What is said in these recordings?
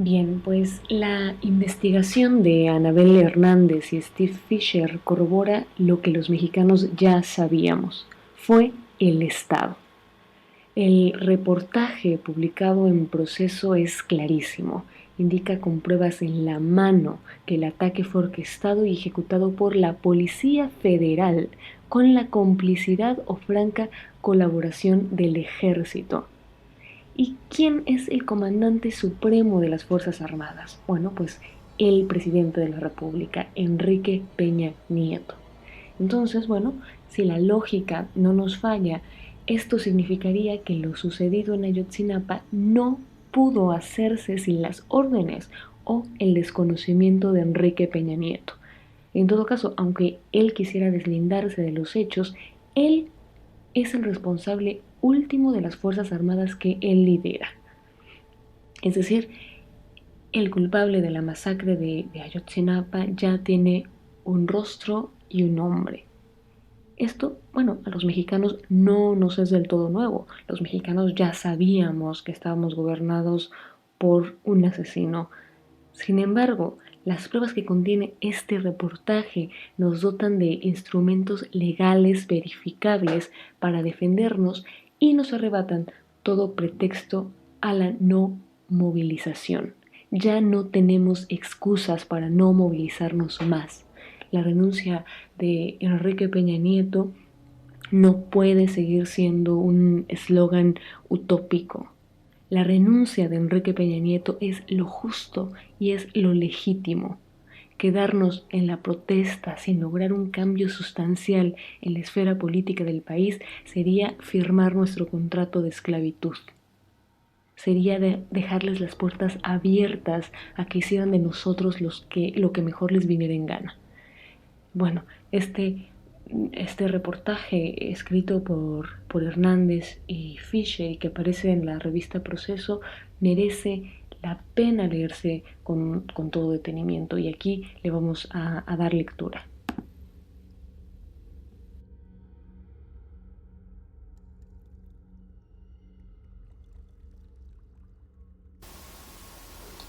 Bien, pues la investigación de Anabel Hernández y Steve Fisher corrobora lo que los mexicanos ya sabíamos. Fue el Estado. El reportaje publicado en Proceso es clarísimo. Indica con pruebas en la mano que el ataque fue orquestado y ejecutado por la Policía Federal con la complicidad o franca colaboración del Ejército. ¿Y quién es el comandante supremo de las Fuerzas Armadas? Bueno, pues el presidente de la República, Enrique Peña Nieto. Entonces, bueno, si la lógica no nos falla, esto significaría que lo sucedido en Ayotzinapa no pudo hacerse sin las órdenes o el desconocimiento de Enrique Peña Nieto. En todo caso, aunque él quisiera deslindarse de los hechos, él es el responsable último de las Fuerzas Armadas que él lidera. Es decir, el culpable de la masacre de Ayotzinapa ya tiene un rostro y un nombre. Esto, bueno, a los mexicanos no nos es del todo nuevo. Los mexicanos ya sabíamos que estábamos gobernados por un asesino. Sin embargo, las pruebas que contiene este reportaje nos dotan de instrumentos legales verificables para defendernos y nos arrebatan todo pretexto a la no movilización. Ya no tenemos excusas para no movilizarnos más. La renuncia de Enrique Peña Nieto no puede seguir siendo un eslogan utópico. La renuncia de Enrique Peña Nieto es lo justo y es lo legítimo. Quedarnos en la protesta sin lograr un cambio sustancial en la esfera política del país sería firmar nuestro contrato de esclavitud. Sería dejarles las puertas abiertas a que hicieran de nosotros lo que mejor les viniera en gana. Bueno, este reportaje escrito por Hernández y Fisher y que aparece en la revista Proceso merece la pena leerse con todo detenimiento y aquí le vamos a dar lectura.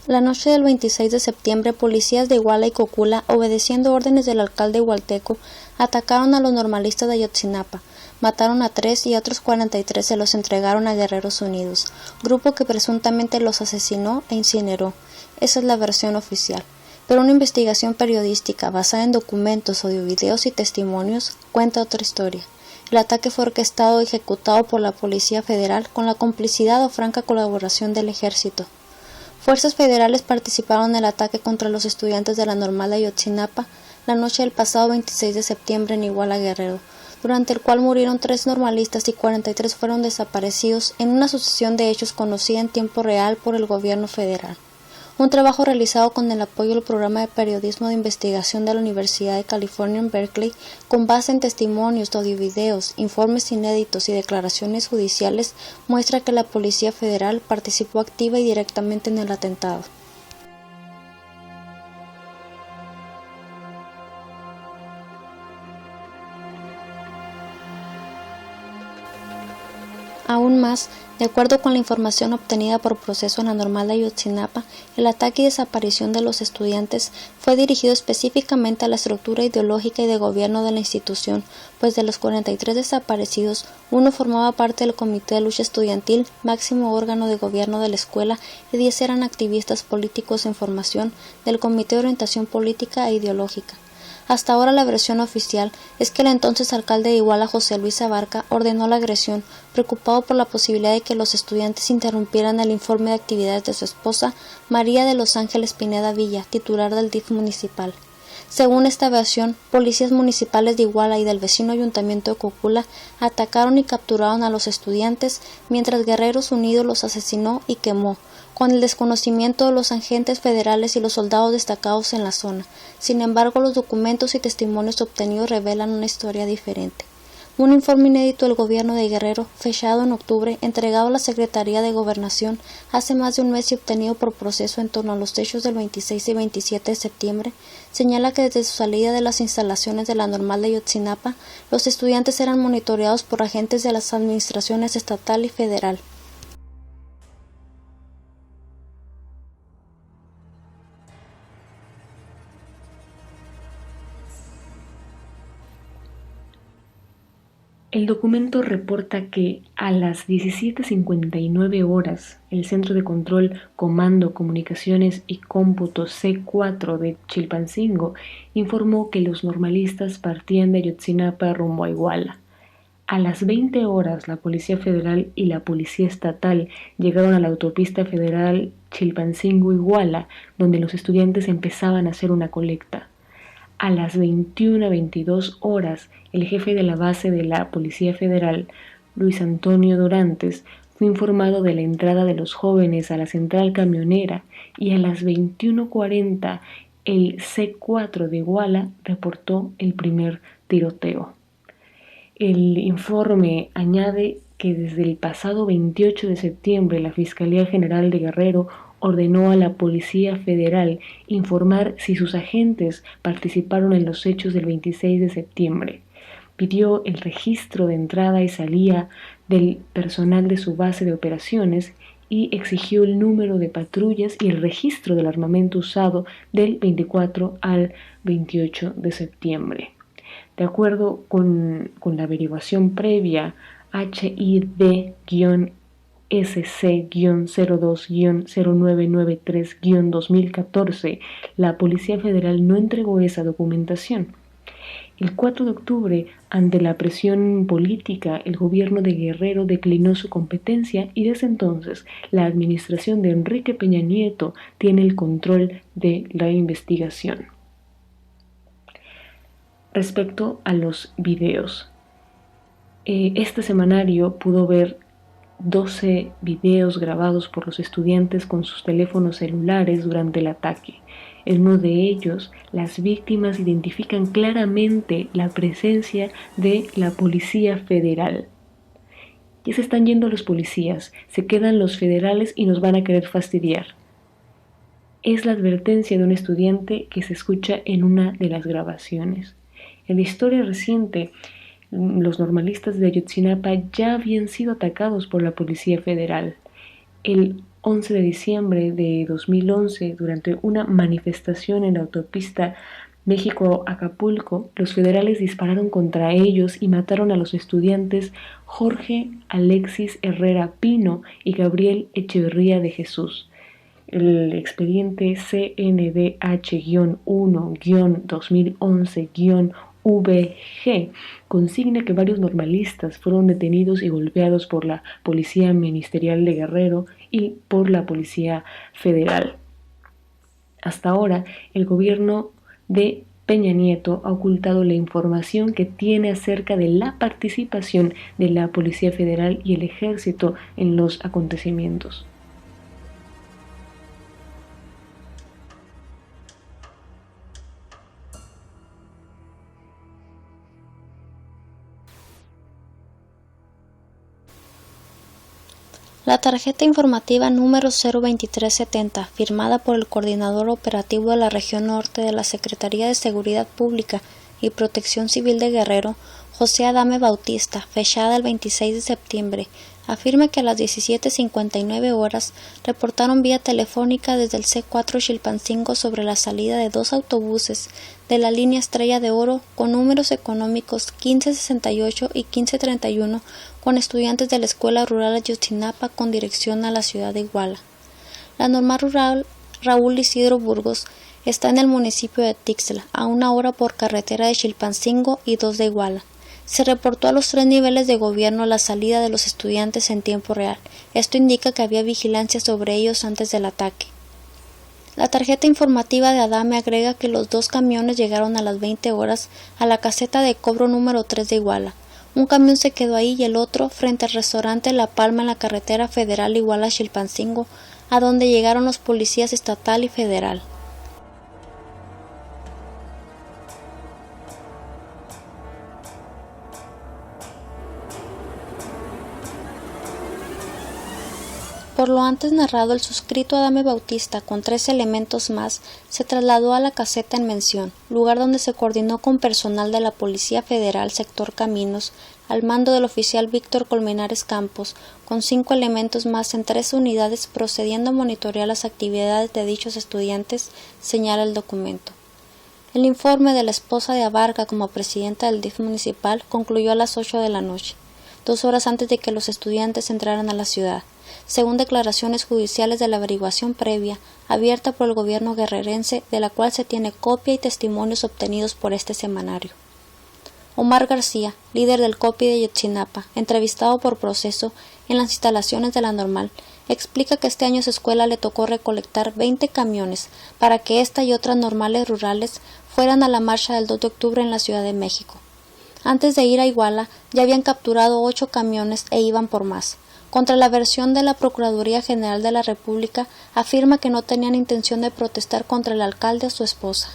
La noche del 26 de septiembre, policías de Iguala y Cocula, obedeciendo órdenes del alcalde hualteco, atacaron a los normalistas de Ayotzinapa, mataron a 3 y a otros 43 se los entregaron a Guerreros Unidos, grupo que presuntamente los asesinó e incineró. Esa es la versión oficial. Pero una investigación periodística basada en documentos, audiovideos y testimonios cuenta otra historia. El ataque fue orquestado y ejecutado por la Policía Federal con la complicidad o franca colaboración del Ejército. Fuerzas federales participaron en el ataque contra los estudiantes de la Normal de Ayotzinapa la noche del pasado 26 de septiembre en Iguala Guerrero, durante el cual murieron 3 normalistas y 43 fueron desaparecidos en una sucesión de hechos conocida en tiempo real por el gobierno federal. Un trabajo realizado con el apoyo del programa de periodismo de investigación de la Universidad de California en Berkeley, con base en testimonios, audiovideos, informes inéditos y declaraciones judiciales, muestra que la Policía Federal participó activa y directamente en el atentado. Aún más, de acuerdo con la información obtenida por Proceso en la Normal de Ayotzinapa, el ataque y desaparición de los estudiantes fue dirigido específicamente a la estructura ideológica y de gobierno de la institución, pues de los 43 desaparecidos, uno formaba parte del Comité de Lucha Estudiantil, máximo órgano de gobierno de la escuela, y 10 eran activistas políticos en formación del Comité de Orientación Política e Ideológica. Hasta ahora la versión oficial es que el entonces alcalde de Iguala, José Luis Abarca, ordenó la agresión, preocupado por la posibilidad de que los estudiantes interrumpieran el informe de actividades de su esposa, María de los Ángeles Pineda Villa, titular del DIF municipal. Según esta versión, policías municipales de Iguala y del vecino ayuntamiento de Cocula atacaron y capturaron a los estudiantes, mientras Guerreros Unidos los asesinó y quemó, con el desconocimiento de los agentes federales y los soldados destacados en la zona. Sin embargo, los documentos y testimonios obtenidos revelan una historia diferente. Un informe inédito del gobierno de Guerrero, fechado en octubre, entregado a la Secretaría de Gobernación hace más de un mes y obtenido por Proceso en torno a los hechos del 26 y 27 de septiembre, señala que desde su salida de las instalaciones de la Normal de Ayotzinapa, los estudiantes eran monitoreados por agentes de las administraciones estatal y federal. El documento reporta que a las 17:59 horas, el Centro de Control, Comando, Comunicaciones y Cómputo C4 de Chilpancingo informó que los normalistas partían de Ayotzinapa rumbo a Iguala. A las 20 horas, la Policía Federal y la Policía Estatal llegaron a la autopista federal Chilpancingo-Iguala, donde los estudiantes empezaban a hacer una colecta. A las 21:22 horas, el jefe de la base de la Policía Federal, Luis Antonio Dorantes, fue informado de la entrada de los jóvenes a la central camionera y a las 21:40 el C4 de Iguala reportó el primer tiroteo. El informe añade que desde el pasado 28 de septiembre la Fiscalía General de Guerrero ordenó a la Policía Federal informar si sus agentes participaron en los hechos del 26 de septiembre. Pidió el registro de entrada y salida del personal de su base de operaciones y exigió el número de patrullas y el registro del armamento usado del 24 al 28 de septiembre. De acuerdo con la averiguación previa, HID-SC-02-0993-2014, la Policía Federal no entregó esa documentación. El 4 de octubre, ante la presión política, el gobierno de Guerrero declinó su competencia y desde entonces la administración de Enrique Peña Nieto tiene el control de la investigación. Respecto a los videos, este semanario pudo ver 12 videos grabados por los estudiantes con sus teléfonos celulares durante el ataque. En uno de ellos, las víctimas identifican claramente la presencia de la Policía Federal. Ya se están yendo los policías, se quedan los federales y nos van a querer fastidiar. Es la advertencia de un estudiante que se escucha en una de las grabaciones. En la historia reciente, los normalistas de Ayotzinapa ya habían sido atacados por la Policía Federal. El 11 de diciembre de 2011, durante una manifestación en la autopista México-Acapulco, los federales dispararon contra ellos y mataron a los estudiantes Jorge Alexis Herrera Pino y Gabriel Echeverría de Jesús. El expediente CNDH-1-2011-VG consigna que varios normalistas fueron detenidos y golpeados por la Policía Ministerial de Guerrero y por la Policía Federal. Hasta ahora, el gobierno de Peña Nieto ha ocultado la información que tiene acerca de la participación de la Policía Federal y el Ejército en los acontecimientos. La tarjeta informativa número 02370, firmada por el Coordinador Operativo de la Región Norte de la Secretaría de Seguridad Pública y Protección Civil de Guerrero, José Adame Bautista, fechada el 26 de septiembre, afirma que a las 17:59 horas reportaron vía telefónica desde el C4 Chilpancingo sobre la salida de dos autobuses de la línea Estrella de Oro con números económicos 1568 y 1531 con estudiantes de la Escuela Rural Ayotzinapa con dirección a la ciudad de Iguala. La normal rural Raúl Isidro Burgos está en el municipio de Tixla, a 1 hora por carretera de Chilpancingo y 2 de Iguala. Se reportó a los 3 niveles de gobierno la salida de los estudiantes en tiempo real. Esto indica que había vigilancia sobre ellos antes del ataque. La tarjeta informativa de Adame agrega que los 2 camiones llegaron a las 20 horas a la caseta de cobro número 3 de Iguala. Un camión se quedó ahí y el otro frente al restaurante La Palma en la carretera federal Iguala-Chilpancingo, a donde llegaron los policías estatal y federal. Por lo antes narrado, el suscrito Adame Bautista, con 3 elementos más, se trasladó a la caseta en mención, lugar donde se coordinó con personal de la Policía Federal Sector Caminos, al mando del oficial Víctor Colmenares Campos, con 5 elementos más en 3 unidades procediendo a monitorear las actividades de dichos estudiantes, señala el documento. El informe de la esposa de Abarca como presidenta del DIF municipal concluyó a las 8 de la noche, 2 horas antes de que los estudiantes entraran a la ciudad, según declaraciones judiciales de la averiguación previa, abierta por el gobierno guerrerense, de la cual se tiene copia y testimonios obtenidos por este semanario. Omar García, líder del COPI de Ayotzinapa, entrevistado por Proceso en las instalaciones de la Normal, explica que este año a su escuela le tocó recolectar 20 camiones para que esta y otras normales rurales fueran a la marcha del 2 de octubre en la Ciudad de México. Antes de ir a Iguala, ya habían capturado 8 camiones e iban por más. Contra la versión de la Procuraduría General de la República, afirma que no tenían intención de protestar contra el alcalde o su esposa.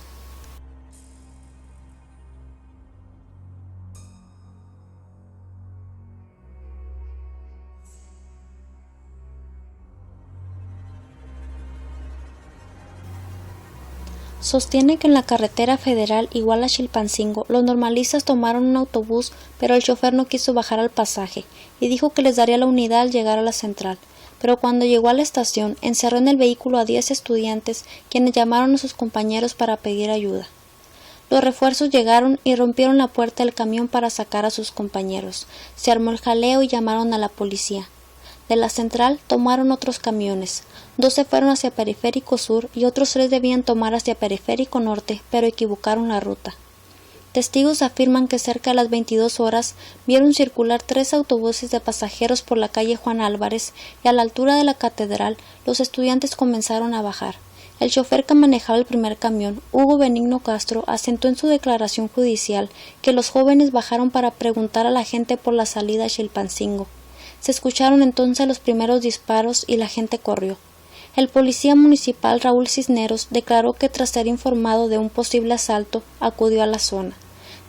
Sostiene que en la carretera federal Iguala-Chilpancingo los normalistas tomaron un autobús, pero el chofer no quiso bajar al pasaje y dijo que les daría la unidad al llegar a la central. Pero cuando llegó a la estación, encerró en el vehículo a 10 estudiantes, quienes llamaron a sus compañeros para pedir ayuda. Los refuerzos llegaron y rompieron la puerta del camión para sacar a sus compañeros. Se armó el jaleo y llamaron a la policía. De la central tomaron otros camiones. 2 se fueron hacia Periférico Sur y otros 3 debían tomar hacia Periférico Norte, pero equivocaron la ruta. Testigos afirman que cerca de las 22 horas vieron circular 3 autobuses de pasajeros por la calle Juan Álvarez y a la altura de la catedral los estudiantes comenzaron a bajar. El chofer que manejaba el primer camión, Hugo Benigno Castro, asentó en su declaración judicial que los jóvenes bajaron para preguntar a la gente por la salida a Chilpancingo. Se escucharon entonces los primeros disparos y la gente corrió. El policía municipal Raúl Cisneros declaró que tras ser informado de un posible asalto, acudió a la zona.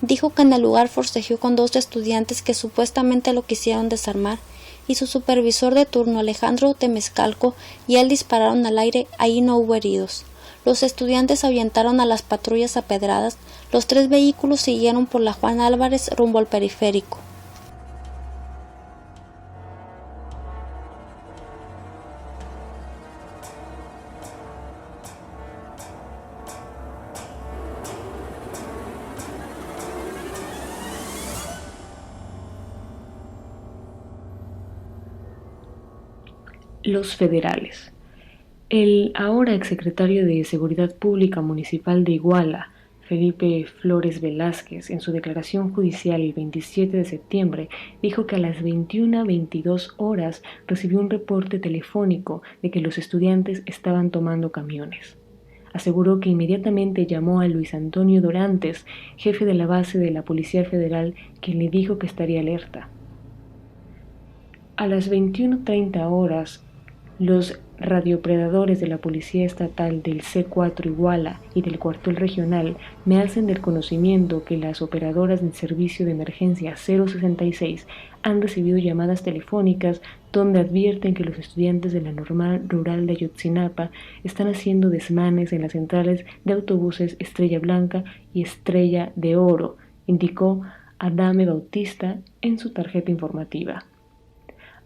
Dijo que en el lugar forcejeó con 2 estudiantes que supuestamente lo quisieron desarmar, y su supervisor de turno Alejandro Temezcalco y él dispararon al aire. Ahí no hubo heridos. Los estudiantes ahuyentaron a las patrullas a pedradas. Los 3 vehículos siguieron por la Juan Álvarez rumbo al periférico. Los federales. El ahora exsecretario de Seguridad Pública Municipal de Iguala, Felipe Flores Velázquez, en su declaración judicial el 27 de septiembre, dijo que a las 21:22 horas recibió un reporte telefónico de que los estudiantes estaban tomando camiones. Aseguró que inmediatamente llamó a Luis Antonio Dorantes, jefe de la base de la Policía Federal, quien le dijo que estaría alerta. A las 21:30 horas, los radiopredadores de la Policía Estatal del C4 Iguala y del Cuartel Regional me hacen del conocimiento que las operadoras del Servicio de Emergencia 066 han recibido llamadas telefónicas donde advierten que los estudiantes de la Normal Rural de Ayotzinapa están haciendo desmanes en las centrales de autobuses Estrella Blanca y Estrella de Oro, indicó Adame Bautista en su tarjeta informativa.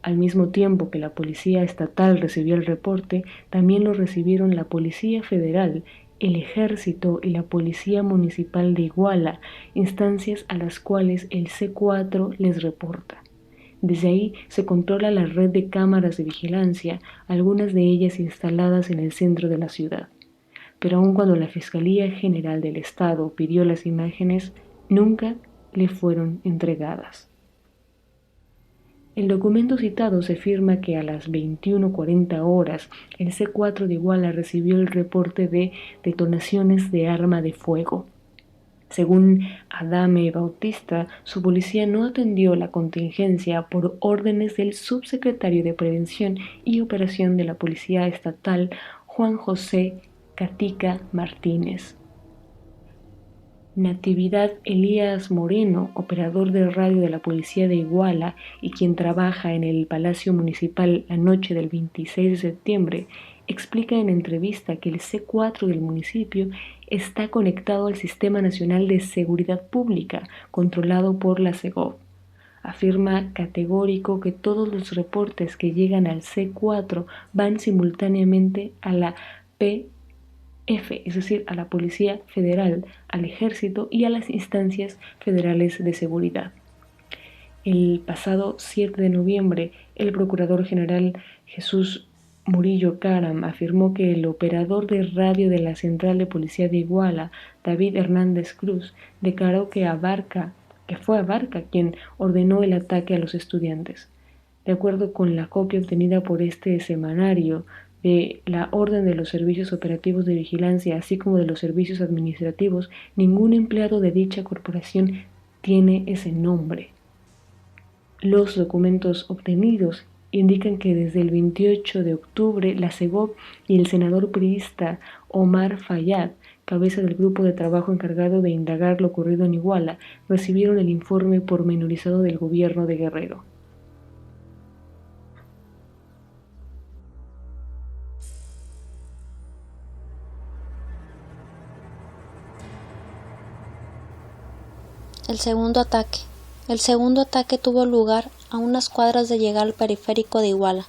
Al mismo tiempo que la Policía Estatal recibió el reporte, también lo recibieron la Policía Federal, el Ejército y la Policía Municipal de Iguala, instancias a las cuales el C4 les reporta. Desde ahí se controla la red de cámaras de vigilancia, algunas de ellas instaladas en el centro de la ciudad. Pero aun cuando la Fiscalía General del Estado pidió las imágenes, nunca le fueron entregadas. El documento citado se afirma que a las 21:40 horas el C4 de Iguala recibió el reporte de detonaciones de arma de fuego. Según Adame Bautista, su policía no atendió la contingencia por órdenes del subsecretario de Prevención y Operación de la Policía Estatal, Juan José Catica Martínez. Natividad Elías Moreno, operador de radio de la Policía de Iguala y quien trabaja en el Palacio Municipal la noche del 26 de septiembre, explica en entrevista que el C4 del municipio está conectado al Sistema Nacional de Seguridad Pública, controlado por la SEGOV. Afirma categórico que todos los reportes que llegan al C4 van simultáneamente a la F, es decir, a la Policía Federal, al Ejército y a las instancias federales de seguridad. El pasado 7 de noviembre, el Procurador General Jesús Murillo Caram afirmó que el operador de radio de la Central de Policía de Iguala, David Hernández Cruz, declaró que fue Abarca quien ordenó el ataque a los estudiantes. De acuerdo con la copia obtenida por este semanario de la orden de los servicios operativos de vigilancia, así como de los servicios administrativos, ningún empleado de dicha corporación tiene ese nombre. Los documentos obtenidos indican que desde el 28 de octubre la SEGOV y el senador priista Omar Fayad, cabeza del grupo de trabajo encargado de indagar lo ocurrido en Iguala, recibieron el informe pormenorizado del gobierno de Guerrero. El segundo ataque. El segundo ataque tuvo lugar a unas cuadras de llegar al periférico de Iguala.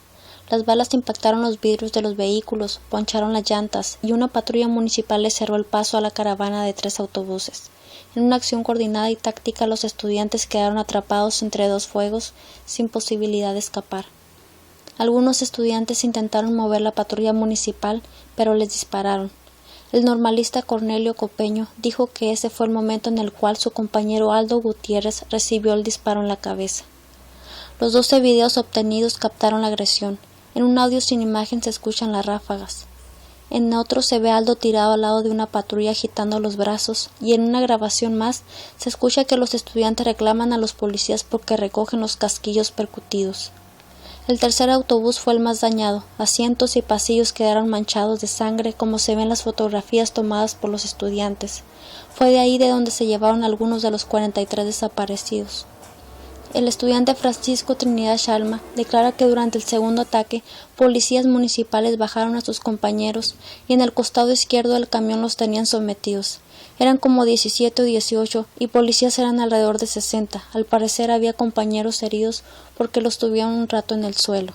Las balas impactaron los vidrios de los vehículos, poncharon las llantas y una patrulla municipal le cerró el paso a la caravana de 3 autobuses. En una acción coordinada y táctica, los estudiantes quedaron atrapados entre 2 fuegos, sin posibilidad de escapar. Algunos estudiantes intentaron mover la patrulla municipal, pero les dispararon. El normalista Cornelio Copeño dijo que ese fue el momento en el cual su compañero Aldo Gutiérrez recibió el disparo en la cabeza. Los 12 videos obtenidos captaron la agresión. En un audio sin imagen se escuchan las ráfagas. En otro se ve a Aldo tirado al lado de una patrulla agitando los brazos, y en una grabación más se escucha que los estudiantes reclaman a los policías porque recogen los casquillos percutidos. El tercer autobús fue el más dañado. Asientos y pasillos quedaron manchados de sangre, como se ven en las fotografías tomadas por los estudiantes. Fue de ahí de donde se llevaron algunos de los 43 desaparecidos. El estudiante Francisco Trinidad Shalma declara que durante el segundo ataque, policías municipales bajaron a sus compañeros y en el costado izquierdo del camión los tenían sometidos. Eran como 17 o 18 y policías eran alrededor de 60. Al parecer había compañeros heridos porque los tuvieron un rato en el suelo.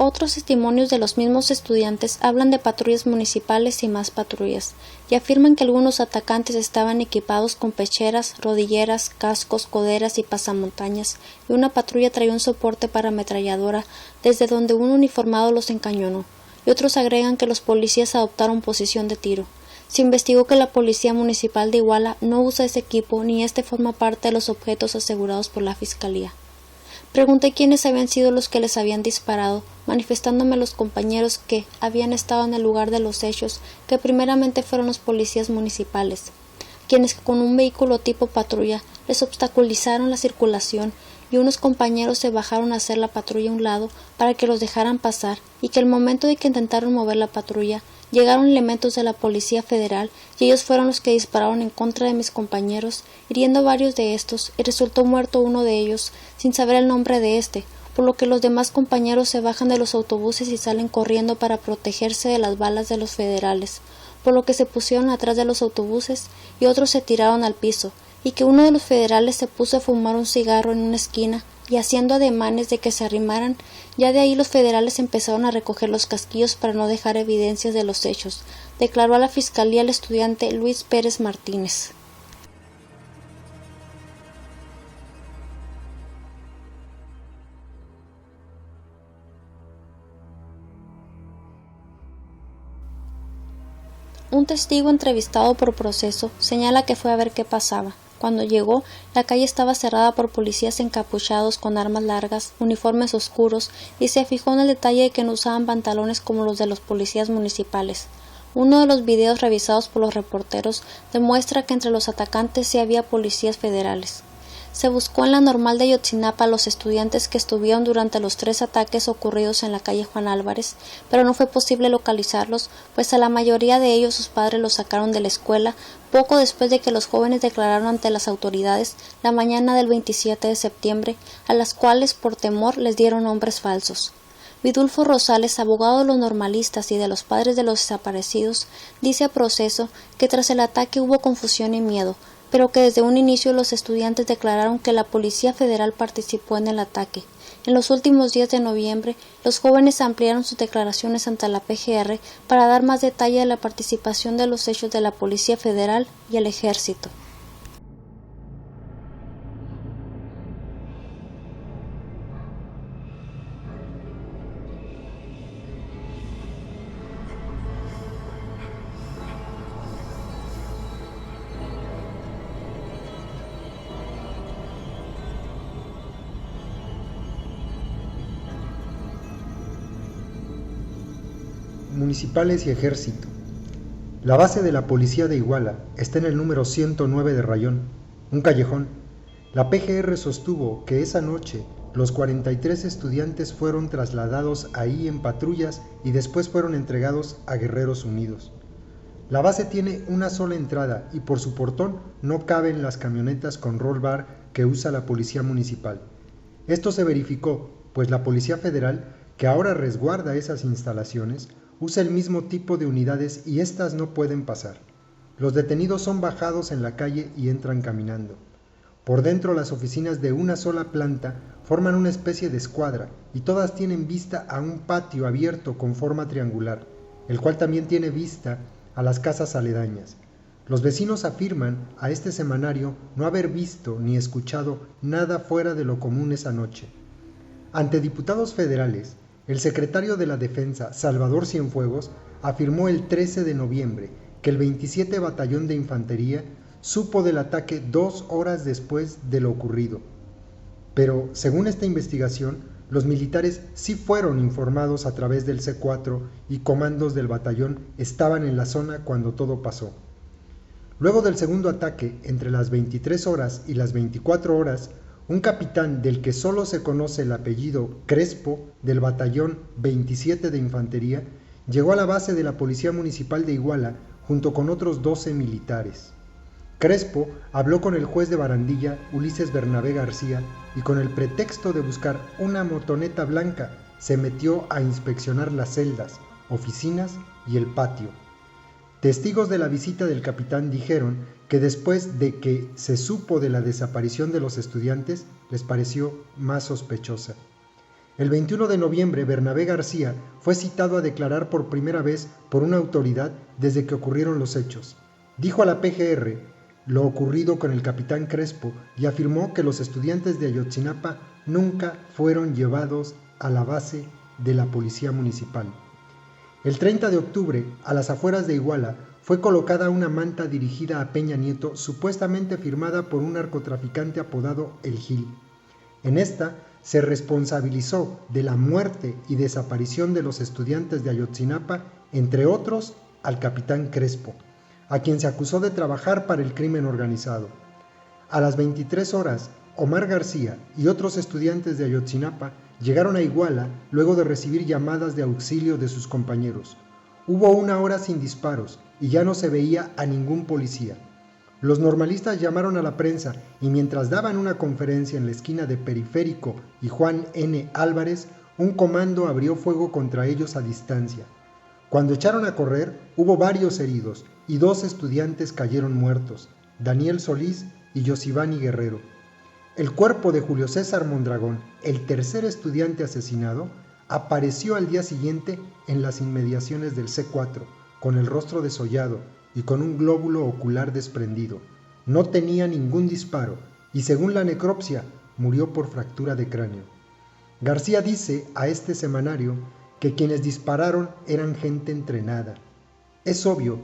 Otros testimonios de los mismos estudiantes hablan de patrullas municipales y más patrullas, y afirman que algunos atacantes estaban equipados con pecheras, rodilleras, cascos, coderas y pasamontañas, y una patrulla traía un soporte para ametralladora, desde donde un uniformado los encañonó, y otros agregan que los policías adoptaron posición de tiro. Se investigó que la Policía Municipal de Iguala no usa ese equipo ni este forma parte de los objetos asegurados por la Fiscalía. Pregunté quiénes habían sido los que les habían disparado, manifestándome los compañeros que habían estado en el lugar de los hechos, que primeramente fueron los policías municipales, quienes con un vehículo tipo patrulla les obstaculizaron la circulación y unos compañeros se bajaron a hacer la patrulla a un lado para que los dejaran pasar y que al momento de que intentaron mover la patrulla llegaron elementos de la Policía Federal y ellos fueron los que dispararon en contra de mis compañeros, hiriendo a varios de estos, y resultó muerto uno de ellos, sin saber el nombre de este, por lo que los demás compañeros se bajan de los autobuses y salen corriendo para protegerse de las balas de los federales, por lo que se pusieron atrás de los autobuses y otros se tiraron al piso, y que uno de los federales se puso a fumar un cigarro en una esquina y haciendo ademanes de que se arrimaran. Ya de ahí los federales empezaron a recoger los casquillos para no dejar evidencias de los hechos, declaró a la Fiscalía el estudiante Luis Pérez Martínez. Un testigo entrevistado por Proceso señala que fue a ver qué pasaba. Cuando llegó, la calle estaba cerrada por policías encapuchados con armas largas, uniformes oscuros, y se fijó en el detalle de que no usaban pantalones como los de los policías municipales. Uno de los videos revisados por los reporteros demuestra que entre los atacantes sí había policías federales. Se buscó en la Normal de Ayotzinapa a los estudiantes que estuvieron durante los 3 ataques ocurridos en la calle Juan Álvarez, pero no fue posible localizarlos, pues a la mayoría de ellos sus padres los sacaron de la escuela poco después de que los jóvenes declararon ante las autoridades la mañana del 27 de septiembre, a las cuales por temor les dieron nombres falsos. Vidulfo Rosales, abogado de los normalistas y de los padres de los desaparecidos, dice a Proceso que tras el ataque hubo confusión y miedo, pero que desde un inicio los estudiantes declararon que la Policía Federal participó en el ataque. En los últimos días de noviembre, los jóvenes ampliaron sus declaraciones ante la PGR para dar más detalle de la participación de los hechos de la Policía Federal y el Ejército. Municipales y Ejército. La base de la policía de Iguala está en el número 109 de Rayón, un callejón. La PGR sostuvo que esa noche los 43 estudiantes fueron trasladados ahí en patrullas y después fueron entregados a Guerreros Unidos. La base tiene una sola entrada y por su portón no caben las camionetas con roll bar que usa la policía municipal. Esto se verificó, pues la Policía Federal, que ahora resguarda esas instalaciones, usa el mismo tipo de unidades y éstas no pueden pasar. Los detenidos son bajados en la calle y entran caminando. Por dentro, las oficinas de una sola planta forman una especie de escuadra y todas tienen vista a un patio abierto con forma triangular, el cual también tiene vista a las casas aledañas. Los vecinos afirman a este semanario no haber visto ni escuchado nada fuera de lo común esa noche. Ante diputados federales, el secretario de la Defensa, Salvador Cienfuegos, afirmó el 13 de noviembre que el 27 Batallón de Infantería supo del ataque 2 horas después de lo ocurrido. Pero, según esta investigación, los militares sí fueron informados a través del C4 y comandos del batallón estaban en la zona cuando todo pasó. Luego del segundo ataque, entre las 23 horas y las 24 horas, un capitán del que solo se conoce el apellido Crespo, del batallón 27 de Infantería, llegó a la base de la Policía Municipal de Iguala junto con otros 12 militares. Crespo habló con el juez de Barandilla, Ulises Bernabé García, y con el pretexto de buscar una motoneta blanca, se metió a inspeccionar las celdas, oficinas y el patio. Testigos de la visita del capitán dijeron que después de que se supo de la desaparición de los estudiantes, les pareció más sospechosa. El 21 de noviembre, Bernabé García fue citado a declarar por primera vez por una autoridad desde que ocurrieron los hechos. Dijo a la PGR lo ocurrido con el capitán Crespo y afirmó que los estudiantes de Ayotzinapa nunca fueron llevados a la base de la Policía Municipal. El 30 de octubre, a las afueras de Iguala, fue colocada una manta dirigida a Peña Nieto, supuestamente firmada por un narcotraficante apodado El Gil. En esta se responsabilizó de la muerte y desaparición de los estudiantes de Ayotzinapa, entre otros al capitán Crespo, a quien se acusó de trabajar para el crimen organizado. A las 23 horas, Omar García y otros estudiantes de Ayotzinapa llegaron a Iguala luego de recibir llamadas de auxilio de sus compañeros. Hubo una hora sin disparos y ya no se veía a ningún policía. Los normalistas llamaron a la prensa y mientras daban una conferencia en la esquina de Periférico y Juan N. Álvarez, un comando abrió fuego contra ellos a distancia. Cuando echaron a correr, hubo varios heridos y 2 estudiantes cayeron muertos, Daniel Solís y Yosivani Guerrero. El cuerpo de Julio César Mondragón, el tercer estudiante asesinado, apareció al día siguiente en las inmediaciones del C4, con el rostro desollado y con un glóbulo ocular desprendido. No tenía ningún disparo y, según la necropsia, murió por fractura de cráneo. García dice a este semanario que quienes dispararon eran gente entrenada. Es obvio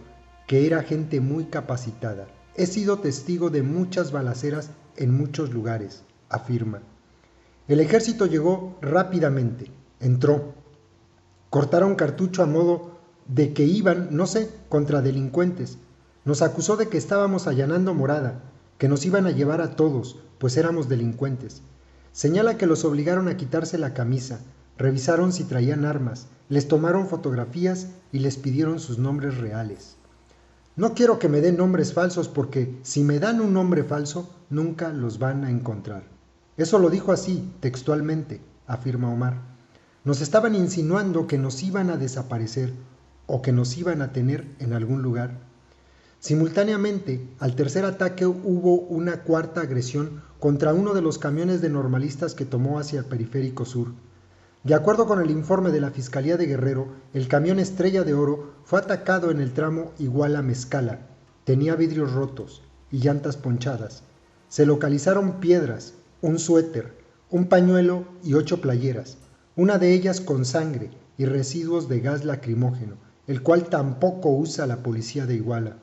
que era gente muy capacitada. He sido testigo de muchas balaceras en muchos lugares, afirma. El ejército llegó rápidamente, entró. Cortaron cartucho a modo de que iban, no sé, contra delincuentes. Nos acusó de que estábamos allanando morada, que nos iban a llevar a todos, pues éramos delincuentes. Señala que los obligaron a quitarse la camisa, revisaron si traían armas, les tomaron fotografías y les pidieron sus nombres reales. No quiero que me den nombres falsos porque si me dan un nombre falso, nunca los van a encontrar. Eso lo dijo así, textualmente, afirma Omar. Nos estaban insinuando que nos iban a desaparecer o que nos iban a tener en algún lugar. Simultáneamente, al tercer ataque hubo una cuarta agresión contra uno de los camiones de normalistas que tomó hacia el Periférico Sur. De acuerdo con el informe de la Fiscalía de Guerrero, el camión Estrella de Oro fue atacado en el tramo Iguala-Mezcala. Tenía vidrios rotos y llantas ponchadas. Se localizaron piedras, un suéter, un pañuelo y 8 playeras, una de ellas con sangre y residuos de gas lacrimógeno, el cual tampoco usa la policía de Iguala.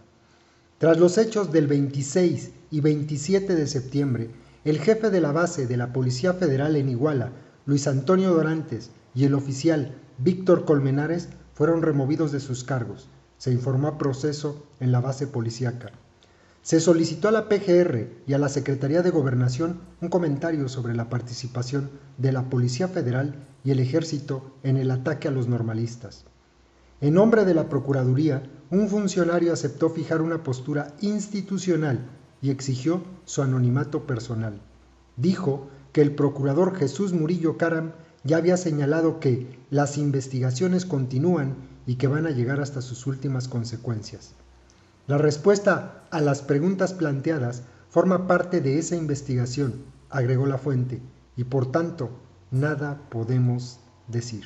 Tras los hechos del 26 y 27 de septiembre, el jefe de la base de la Policía Federal en Iguala, Luis Antonio Dorantes, y el oficial Víctor Colmenares fueron removidos de sus cargos. Se informó a proceso en la base policíaca. Se solicitó a la PGR y a la Secretaría de Gobernación un comentario sobre la participación de la Policía Federal y el Ejército en el ataque a los normalistas. En nombre de la Procuraduría, un funcionario aceptó fijar una postura institucional y exigió su anonimato personal. Dijo que el procurador Jesús Murillo Caram ya había señalado que las investigaciones continúan y que van a llegar hasta sus últimas consecuencias. La respuesta a las preguntas planteadas forma parte de esa investigación, agregó la fuente, y por tanto, nada podemos decir.